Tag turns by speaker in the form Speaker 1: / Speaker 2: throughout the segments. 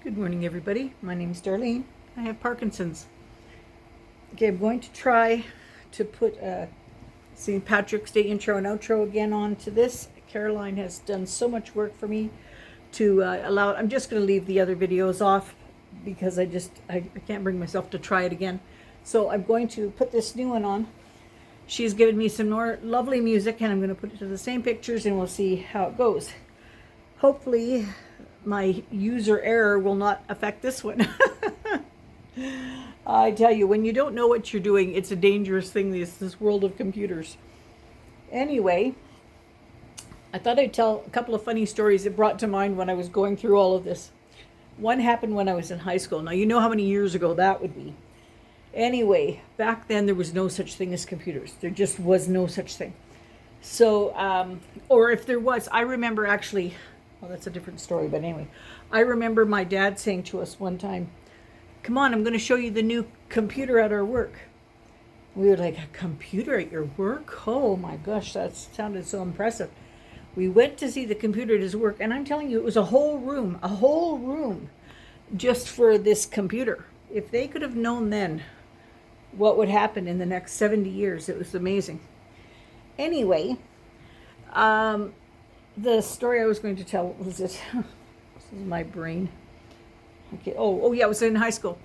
Speaker 1: Good morning, everybody. My name is Darlene. I have Parkinson's. Okay, I'm going to try to put a St. Patrick's Day intro and outro again onto this. Caroline has done so much work for me to allow it. I'm just going to leave the other videos off because I can't bring myself to try it again. So I'm going to put this new one on. She's given me some more lovely music, and I'm going to put it to the same pictures, and we'll see how it goes. Hopefully my user error will not affect this one. I tell you, when you don't know what you're doing, it's a dangerous thing, this world of computers. Anyway, I thought I'd tell a couple of funny stories it brought to mind when I was going through all of this. One happened when I was in high school. Now, you know how many years ago that would be. Anyway, back then there was no such thing as computers. There just was no such thing. So, or if there was, I remember actually, well, that's a different story, but anyway, I remember my dad saying to us one time, "Come on, I'm going to show you the new computer at our work." We were like, "A computer at your work? Oh my gosh, that sounded so impressive." We went to see the computer at his work, and I'm telling you, it was a whole room just for this computer. If they could have known then what would happen in the next 70 years, it was amazing. Anyway, the story I was going to tell was it. This is my brain. Okay. Oh yeah, it was in high school.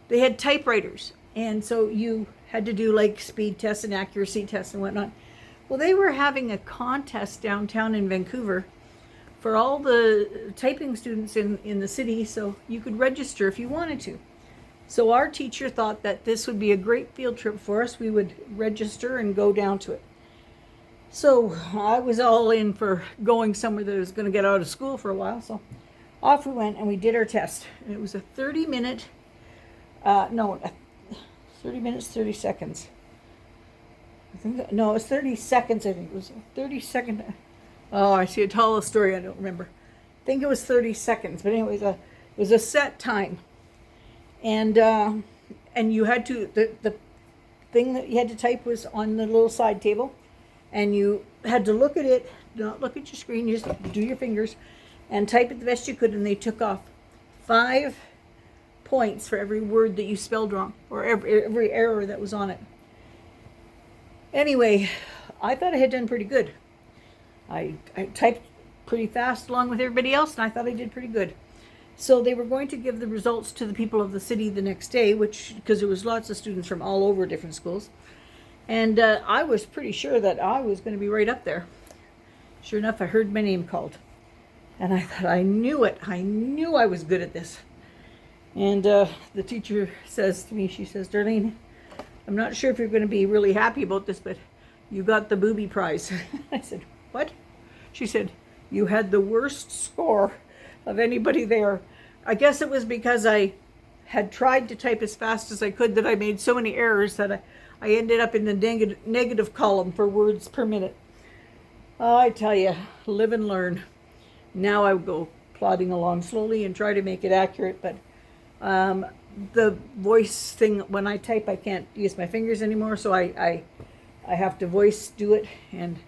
Speaker 1: They had typewriters, and so you had to do like speed tests and accuracy tests and whatnot. Well, they were having a contest downtown in Vancouver for all the typing students in the city, so you could register if you wanted to. So our teacher thought that this would be a great field trip for us. We would register and go down to it. So I was all in for going somewhere that I was going to get out of school for a while. So off we went, and we did our test. And it was a 30-minute, 30 minutes, 30 seconds. It was 30 seconds, I think. It was a 30-second. Oh, I see a tall story, I don't remember. I think it was 30 seconds. But anyway, it was a set time. And you had to, the thing that you had to type was on the little side table. And you had to look at it, not look at your screen, you just do your fingers and type it the best you could, and they took off 5 points for every word that you spelled wrong, or every error that was on it. Anyway, I thought I had done pretty good. I typed pretty fast along with everybody else, and I thought I did pretty good. So they were going to give the results to the people of the city the next day, because there was lots of students from all over different schools. And I was pretty sure that I was going to be right up there. Sure enough, I heard my name called. And I thought, I knew it. I knew I was good at this. And the teacher says to me, she says, "Darlene, I'm not sure if you're going to be really happy about this, but you got the booby prize." I said, "What?" She said, "You had the worst score of anybody there." I guess it was because I had tried to type as fast as I could that I made so many errors that I ended up in the negative column for words per minute. Oh, I tell you, live and learn. Now I would go plodding along slowly and try to make it accurate, but the voice thing, when I type, I can't use my fingers anymore, so I have to voice do it, and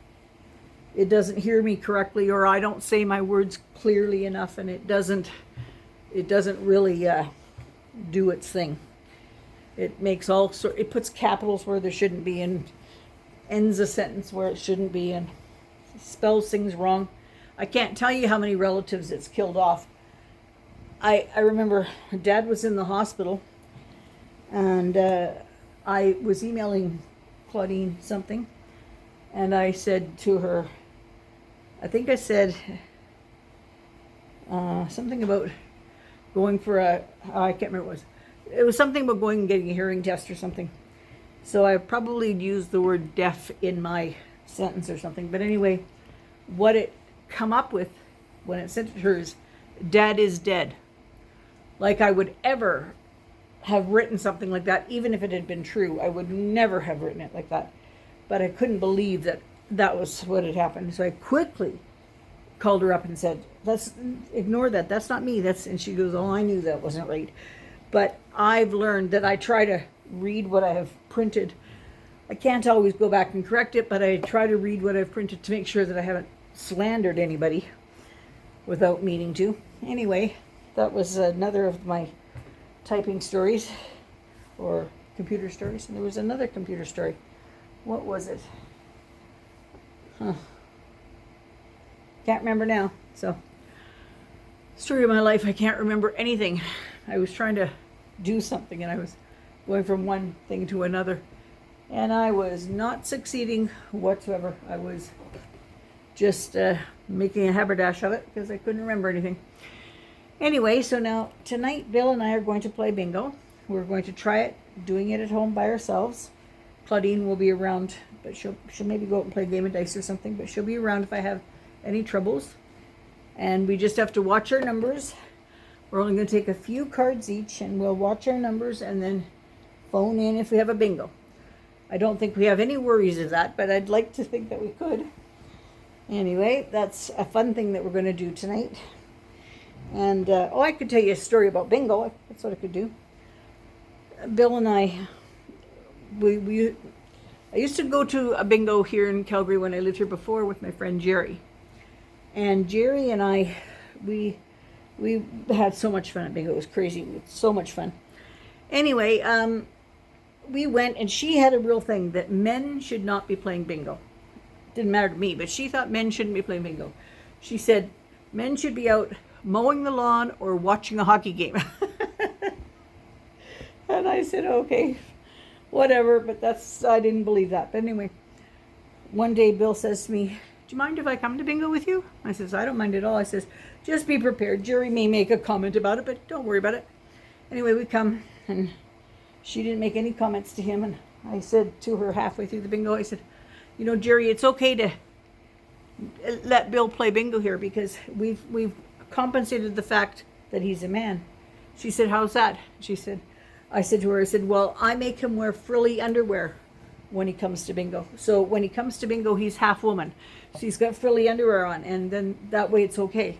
Speaker 1: it doesn't hear me correctly, or I don't say my words clearly enough, and it doesn't really do its thing. It makes it puts capitals where there shouldn't be, and ends a sentence where it shouldn't be, and spells things wrong. I can't tell you how many relatives it's killed off. I remember Dad was in the hospital, and I was emailing Claudine something, and I said to her, I think I said something about going for I can't remember what it was. It was something about going and getting a hearing test or something. So I probably used the word deaf in my sentence or something. But anyway, what it come up with when it sent it to her is, "Dad is dead." Like I would ever have written something like that, even if it had been true. I would never have written it like that. But I couldn't believe that was what had happened. So I quickly called her up and said, "Ignore that. That's not me. And she goes, "Oh, I knew that wasn't right." But I've learned that I try to read what I have printed. I can't always go back and correct it, but I try to read what I've printed to make sure that I haven't slandered anybody without meaning to. Anyway, that was another of my typing stories or computer stories. And there was another computer story. What was it? Can't remember now. So, story of my life, I can't remember anything. I was trying to do something and I was going from one thing to another. And I was not succeeding whatsoever. I was just making a haberdash of it because I couldn't remember anything. Anyway, so now tonight Bill and I are going to play bingo. We're going to try it, doing it at home by ourselves. Claudine will be around, but she'll maybe go out and play a game of dice or something, but she'll be around if I have any troubles. And we just have to watch our numbers. We're only going to take a few cards each, and we'll watch our numbers and then phone in if we have a bingo. I don't think we have any worries of that, but I'd like to think that we could. Anyway, that's a fun thing that we're going to do tonight. And, I could tell you a story about bingo. That's what I could do. Bill and I, I used to go to a bingo here in Calgary when I lived here before with my friend Jerry. And Jerry and I, we had so much fun at bingo. It was crazy. It was so much fun. Anyway, we went, and she had a real thing that men should not be playing bingo. Didn't matter to me, but she thought men shouldn't be playing bingo. She said men should be out mowing the lawn or watching a hockey game. And I said, okay, whatever, but I didn't believe that. But anyway, one day Bill says to me, do you mind if I come to bingo with you? I says, I don't mind at all. I says, just be prepared. Jerry may make a comment about it, but don't worry about it. Anyway, we come, and she didn't make any comments to him. And I said to her halfway through the bingo, I said, you know, Jerry, it's okay to let Bill play bingo here because we've compensated the fact that he's a man. She said, how's that? I said to her, well, I make him wear frilly underwear when he comes to bingo. So when he comes to bingo, he's half woman. So he's got frilly underwear on, and then that way it's okay.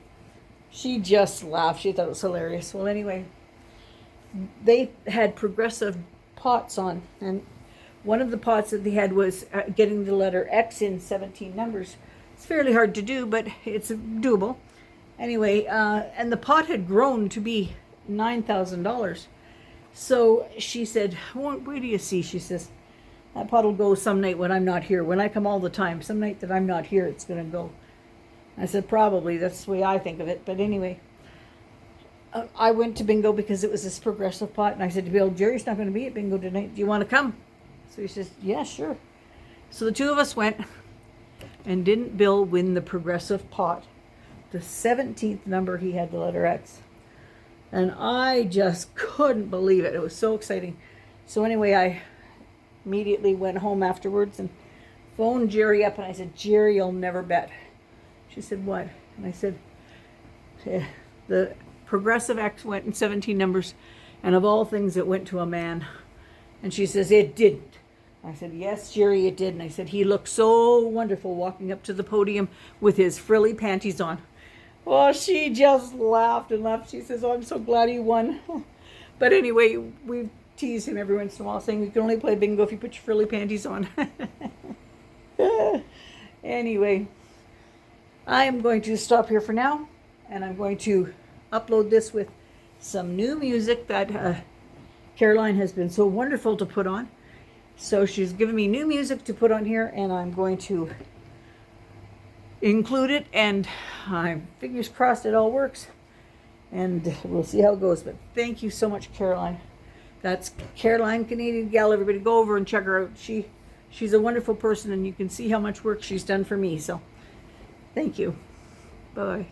Speaker 1: She just laughed. She thought it was hilarious. Well, anyway, they had progressive pots on, and one of the pots that they had was getting the letter X in 17 numbers. It's fairly hard to do, but it's doable. Anyway, and the pot had grown to be $9,000. So she said, wait do you see? She says, that pot will go some night when I'm not here. When I come all the time, some night that I'm not here, it's going to go. I said, probably. That's the way I think of it. But anyway, I went to bingo because it was this progressive pot. And I said to Bill, Jerry's not going to be at bingo tonight. Do you want to come? So he says, yeah, sure. So the two of us went. And didn't Bill win the progressive pot? The 17th number, he had the letter X. And I just couldn't believe it. It was so exciting. So anyway, I immediately went home afterwards and phoned Jerry up. And I said, Jerry, you'll never bet. She said, what? And I said, the progressive X went in 17 numbers. And of all things, it went to a man. And she says, it didn't. I said, yes, Jerry, it did. And I said, he looked so wonderful walking up to the podium with his frilly panties on. Well, she just laughed and laughed. She says, oh, I'm so glad he won. But anyway, we tease him every once in a while, saying you can only play bingo if you put your frilly panties on. Anyway, I am going to stop here for now, and I'm going to upload this with some new music that Caroline has been so wonderful to put on. So she's given me new music to put on here, and I'm going to include it, and I'm fingers crossed it all works, and we'll see how it goes. But thank you so much, Caroline. That's Caroline, Canadian Gal. Everybody go over and check her out. She's a wonderful person, and you can see how much work she's done for me. So thank you. Bye.